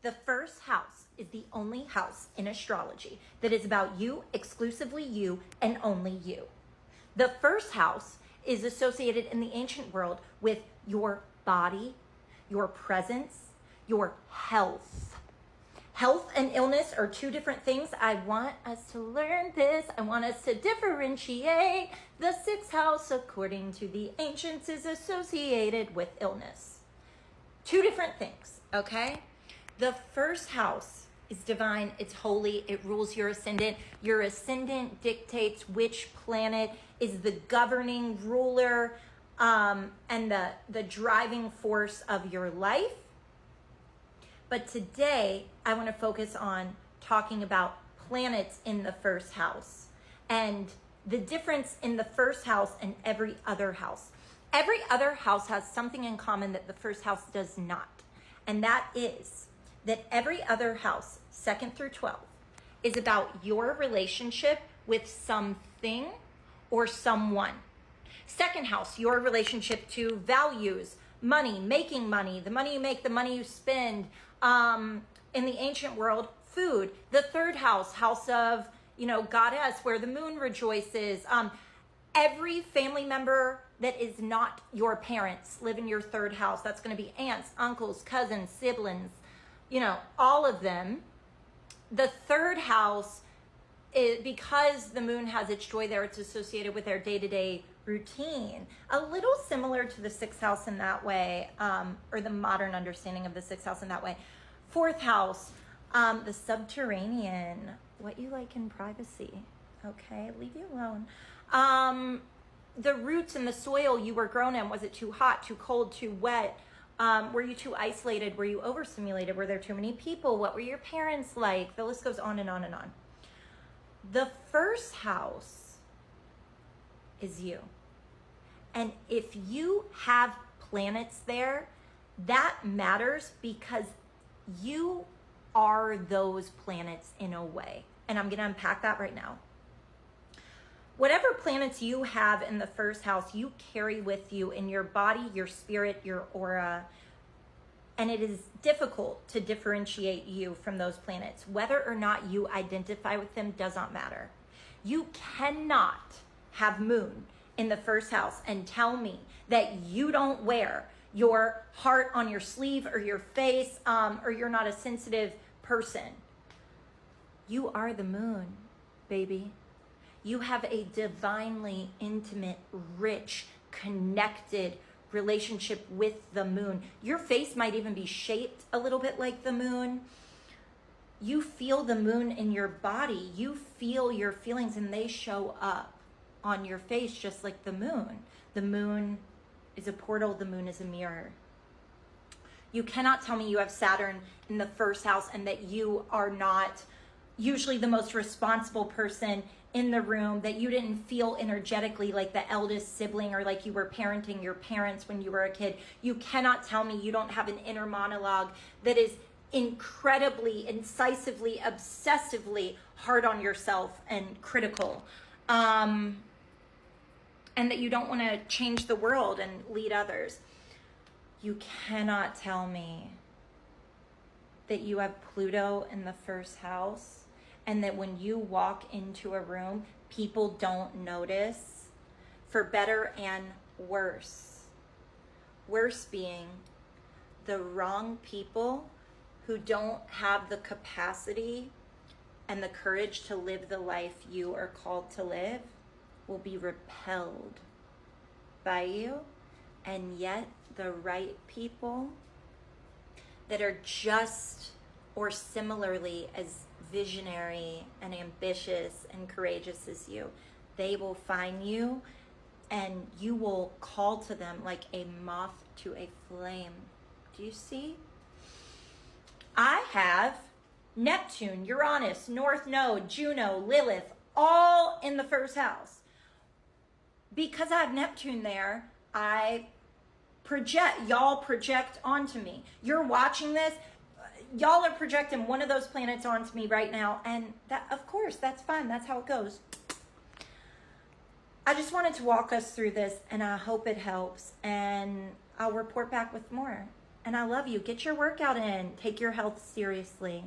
The first house is the only house in astrology that is about you, exclusively you, and only you. The first house is associated in the ancient world with your body, your presence, your health. Health and illness are two different things. I want us to learn this. I want us to differentiate. The sixth house, according to the ancients, is associated with illness. Two different things, okay? The first house is divine. It's holy. It rules your ascendant. Your ascendant dictates which planet is the governing ruler and the driving force of your life. But today, I want to focus on talking about planets in the first house and the difference in the first house and every other house. Every other house has something in common that the first house does not. And that is that every other house, 2nd through 12, is about your relationship with something or someone. Second house, your relationship to values, money, making money, the money you make, the money you spend. In the ancient world, food. The third house, house of, goddess, where the moon rejoices. Every family member that is not your parents live in your third house. That's going to be aunts, uncles, cousins, siblings, all of them. The third house, because the moon has its joy there, it's associated with their day-to-day routine. A little similar to the sixth house in that way, or the modern understanding of the sixth house in that way. Fourth house, the subterranean, what you like in privacy. Okay, leave you alone. The roots in the soil you were grown in, was it too hot, too cold, too wet? Were you too isolated? Were you overstimulated? Were there too many people? What were your parents like? The list goes on and on and on. The first house is you. And if you have planets there, that matters because you are those planets in a way. And I'm going to unpack that right now. Whatever planets you have in the first house, you carry with you in your body, your spirit, your aura. And it is difficult to differentiate you from those planets. Whether or not you identify with them does not matter. You cannot have moon in the first house and tell me that you don't wear your heart on your sleeve or your face, or you're not a sensitive person. You are the moon, baby. You have a divinely intimate, rich, connected relationship with the moon. Your face might even be shaped a little bit like the moon. You feel the moon in your body. You feel your feelings and they show up on your face just like the moon. The moon is a portal. The moon is a mirror. You cannot tell me you have Saturn in the first house and that you are not usually the most responsible person in the room, that you didn't feel energetically like the eldest sibling or like you were parenting your parents when you were a kid. You cannot tell me you don't have an inner monologue that is incredibly, incisively, obsessively hard on yourself and critical. And that you don't want to change the world and lead others. You cannot tell me that you have Pluto in the first house and that when you walk into a room, people don't notice, for better and worse. Worse being the wrong people who don't have the capacity and the courage to live the life you are called to live will be repelled by you. And yet the right people that are just or similarly as visionary and ambitious and courageous as you, they will find you and you will call to them like a moth to a flame. Do you see? I have Neptune, Uranus, North Node, Juno, Lilith, all in the first house. Because I have Neptune there, y'all project onto me. You're watching this, y'all are projecting one of those planets onto me right now, and that, of course, that's fine. That's how it goes. I just wanted to walk us through this, and I hope it helps, and I'll report back with more. And I love you. Get your workout in. Take your health seriously.